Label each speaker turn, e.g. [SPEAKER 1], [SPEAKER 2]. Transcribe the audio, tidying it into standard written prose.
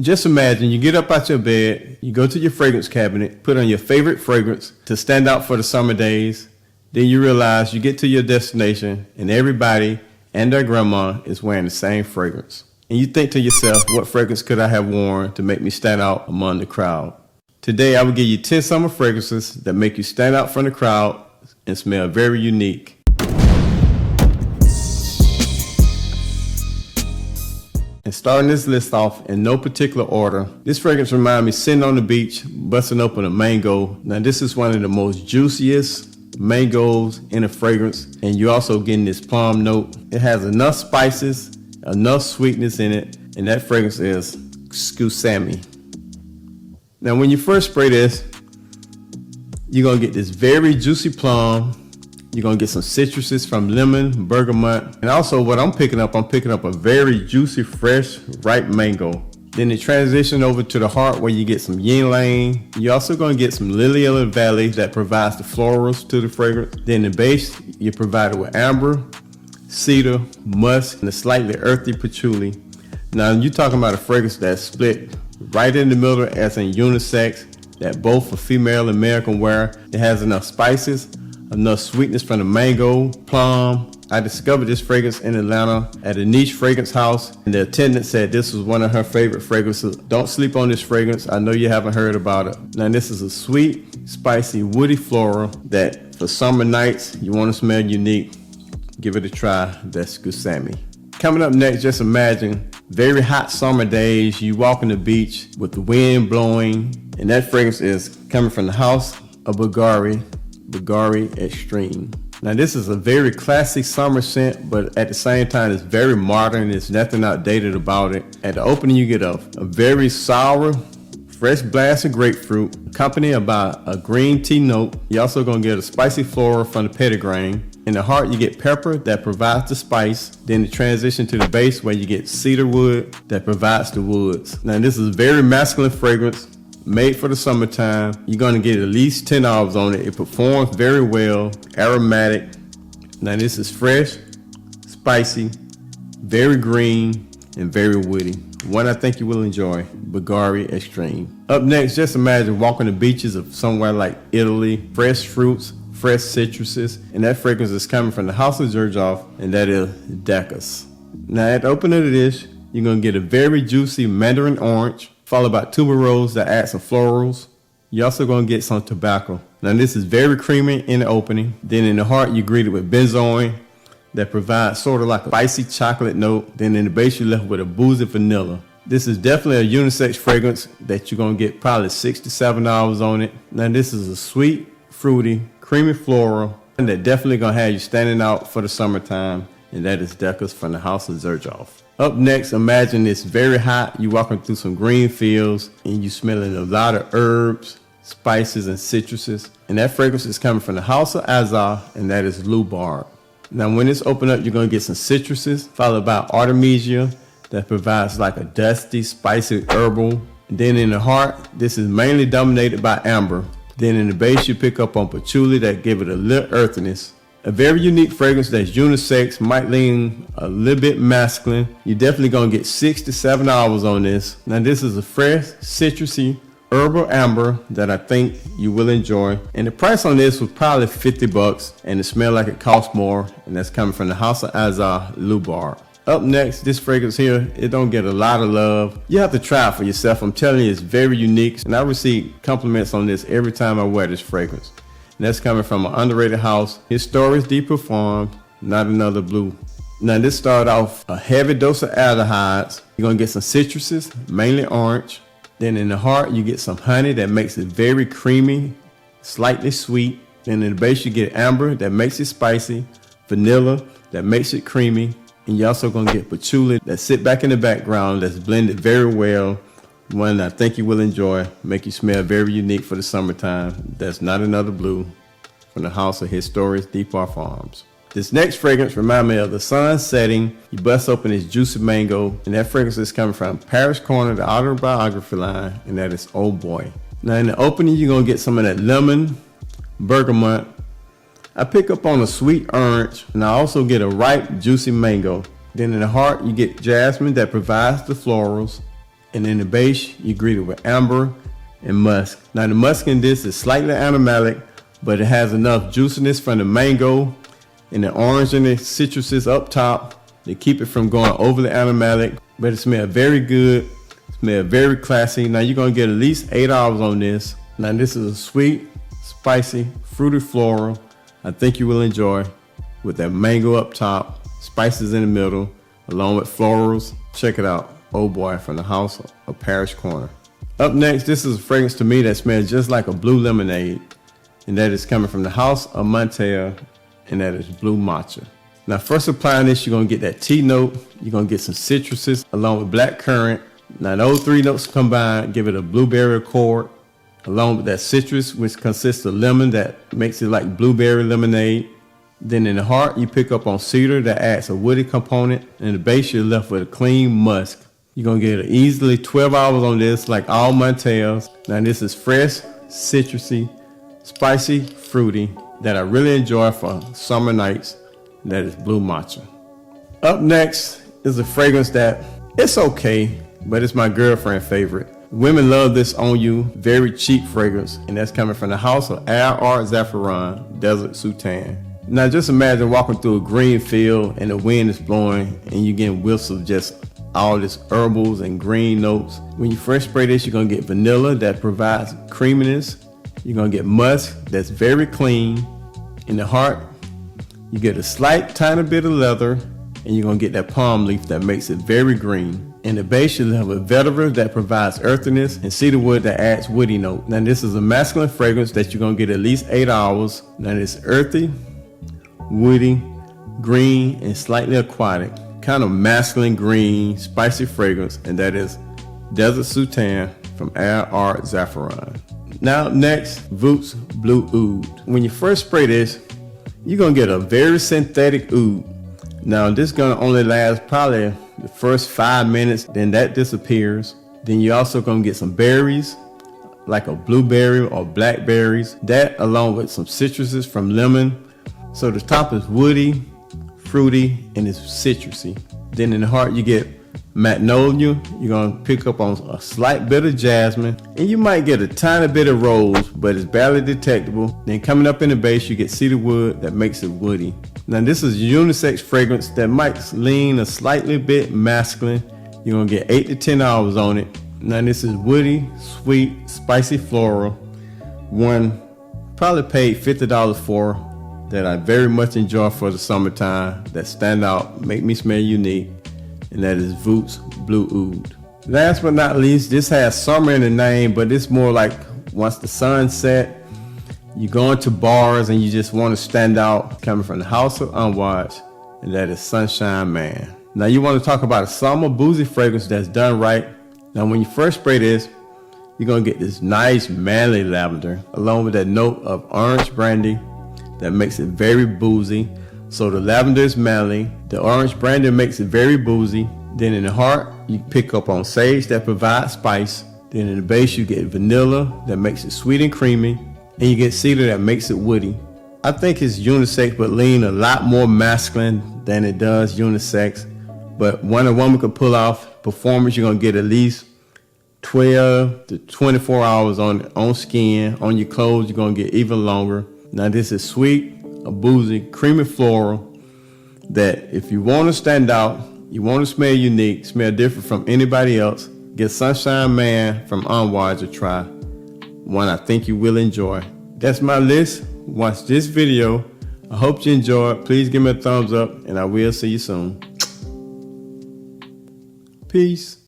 [SPEAKER 1] Just imagine you get up out your bed, you go to your fragrance cabinet, put on your favorite fragrance to stand out for the summer days. Then you realize you get to your destination and everybody and their grandma is wearing the same fragrance. And you think to yourself, what fragrance could I have worn to make me stand out among the crowd? Today I will give you 10 summer fragrances that make you stand out from the crowd and smell very unique. And starting this list off in no particular order, this fragrance reminds me sitting on the beach, busting open a mango. Now this is one of the most juiciest mangoes in a fragrance, and you're also getting this plum note. It has enough spices, enough sweetness in it, and that fragrance is Sutan. Now when you first spray this, you're gonna get this very juicy plum. You're gonna get some citruses from lemon, bergamot, and also what I'm picking up a very juicy, fresh, ripe mango. Then it transitions over to the heart where you get some yin yang. You're also gonna get some lily of the valley that provides the florals to the fragrance. Then the base, you're provided with amber, cedar, musk, and a slightly earthy patchouli. Now you're talking about a fragrance that's split right in the middle as in unisex, that both for female and male can wear. It has enough spices, enough sweetness from the mango, plum. I discovered this fragrance in Atlanta at a niche fragrance house, and the attendant said this was one of her favorite fragrances. Don't sleep on this fragrance. I know you haven't heard about it. Now this is a sweet, spicy, woody floral that for summer nights you want to smell unique. Give it a try. That's Sutan. Coming up next, just imagine very hot summer days. You walk on the beach with the wind blowing, and that fragrance is coming from the house of Bulgari Extreme. Now this is a very classic summer scent, but at the same time it's very modern. There's nothing outdated about it. At the opening you get a very sour, fresh blast of grapefruit, accompanied by a green tea note. You're also gonna get a spicy floral from the petitgrain. In the heart you get pepper that provides the spice. Then the transition to the base where you get cedar wood that provides the woods. Now this is a very masculine fragrance, made for the summertime. You're gonna get at least 10 hours on it. It performs very well, aromatic. Now this is fresh, spicy, very green, and very woody. One I think you will enjoy, Bulgari Extreme. Up next, just imagine walking the beaches of somewhere like Italy, fresh fruits, fresh citruses, and that fragrance is coming from the house of Xerjoff, and that is Decus. Now at the opening of the dish, you're gonna get a very juicy mandarin orange, followed by tuberose that adds some florals. You're also gonna get some tobacco. Now this is very creamy in the opening. Then in the heart, you're greeted with benzoin that provides sort of like a spicy chocolate note. Then in the base, you're left with a boozy vanilla. This is definitely a unisex fragrance that you're gonna get probably 6 to 7 hours on it. Now this is a sweet, fruity, creamy floral, and that definitely gonna have you standing out for the summertime, and that is Decus from the house of Xerjoff. Up next, imagine it's very hot. You walking through some green fields and you smelling a lot of herbs, spices, and citruses. And that fragrance is coming from the house of Azar, and that is Lubarb. Now when it's open up, you're gonna get some citruses, followed by artemisia that provides like a dusty, spicy herbal. And then in the heart, this is mainly dominated by amber. Then in the base, you pick up on patchouli that give it a little earthiness. A very unique fragrance that's unisex, might lean a little bit masculine. You're definitely gonna get 6 to 7 hours on this. Now this is a fresh, citrusy, herbal amber that I think you will enjoy. And the price on this was probably 50 bucks, and it smelled like it cost more, and that's coming from the house of Azar, Lubarb. Up next, this fragrance here, it don't get a lot of love. You have to try it for yourself. I'm telling you, it's very unique, and I receive compliments on this every time I wear this fragrance. And that's coming from an underrated house, Historic Deep Performed, Not Another Blue. Now this started off a heavy dose of aldehydes. You're gonna get some citruses, mainly orange. Then in the heart, you get some honey that makes it very creamy, slightly sweet. Then in the base, you get amber that makes it spicy, vanilla that makes it creamy. And you're also gonna get patchouli that sit back in the background that's blended very well. One I think you will enjoy, make you smell very unique for the summertime. That's Not Another Blue from the house of Historic Deep Farms. This next fragrance reminds me of the sun setting. You bust open this juicy mango, and that fragrance is coming from Paris Corner, the autobiography line, and that is Oh Boy. Now in the opening, you're gonna get some of that lemon, bergamot. I pick up on a sweet orange, and I also get a ripe, juicy mango. Then in the heart, you get jasmine that provides the florals. And in the base, you greet it with amber and musk. Now the musk in this is slightly animalic, but it has enough juiciness from the mango and the orange and the citruses up top to keep it from going overly animalic. But it smells very good, smells very classy. Now you're gonna get at least 8 hours on this. Now this is a sweet, spicy, fruity floral. I think you will enjoy, with that mango up top, spices in the middle, along with florals. Check it out. Oh boy, from the house of Parish Corner. Up next, this is a fragrance to me that smells just like a blue lemonade, and that is coming from the house of Matcha, and that is blue matcha. Now first applying this, you're gonna get that tea note, you're gonna get some citruses along with black currant. Now those three notes combined give it a blueberry accord, along with that citrus, which consists of lemon that makes it like blueberry lemonade. Then in the heart, you pick up on cedar that adds a woody component. And in the base, you're left with a clean musk. You're gonna get easily 12 hours on this, like all Matchas. Now this is fresh, citrusy, spicy, fruity, that I really enjoy for summer nights. That is blue matcha. Up next is a fragrance that it's okay, but it's my girlfriend favorite. Women love this on you, very cheap fragrance, and that's coming from the house of Art Zaffaron, Desert Sutan. Now just imagine walking through a green field and the wind is blowing and you're getting whiffs of just all this herbals and green notes. When you first spray this, you're gonna get vanilla that provides creaminess. You're gonna get musk that's very clean. In the heart, you get a slight tiny bit of leather, and you're gonna get that palm leaf that makes it very green. In the base, you'll have a vetiver that provides earthiness and cedar wood that adds woody note. Now this is a masculine fragrance that you're gonna get at least 8 hours. Now it's earthy, woody, green, and slightly aquatic. Kind of masculine green, spicy fragrance, and that is Desert Sutan from Art Zaffaron. Now next, Voot's Blue Oud. When you first spray this, you're gonna get a very synthetic oud. Now this is gonna only last probably the first 5 minutes, then that disappears. Then you're also gonna get some berries, like a blueberry or blackberries. That along with some citruses from lemon. So the top is woody, fruity, and it's citrusy. Then in the heart you get magnolia. You're gonna pick up on a slight bit of jasmine, and you might get a tiny bit of rose, but it's barely detectable. Then coming up in the base, you get cedar wood that makes it woody. Now this is a unisex fragrance that might lean a slightly bit masculine. You're gonna get 8 to 10 hours on it. Now this is woody, sweet, spicy floral. One probably paid $50 for, that I very much enjoy for the summertime, that stand out, make me smell unique, and that is Voot's Blue Oud. Last but not least, this has summer in the name, but it's more like once the sun set, you go into bars and you just want to stand out, coming from the house of Unwatch, and that is Sunshine Man. Now you want to talk about a summer boozy fragrance that's done right. Now when you first spray this, you're gonna get this nice manly lavender, along with that note of orange brandy that makes it very boozy. So the lavender is manly, the orange brandy makes it very boozy. Then in the heart, you pick up on sage that provides spice. Then in the base, you get vanilla that makes it sweet and creamy, and you get cedar that makes it woody. I think it's unisex, but lean a lot more masculine than it does unisex. But when a woman could pull off performance, you're gonna get at least 12 to 24 hours on skin. On your clothes, you're gonna get even longer. Now this is sweet, a boozy, creamy floral that if you want to stand out, you want to smell unique, smell different from anybody else, get Sunshine Man from Unwise a try. One I think you will enjoy. That's my list. Watch this video. I hope you enjoy it. Please give me a thumbs up, and I will see you soon. Peace.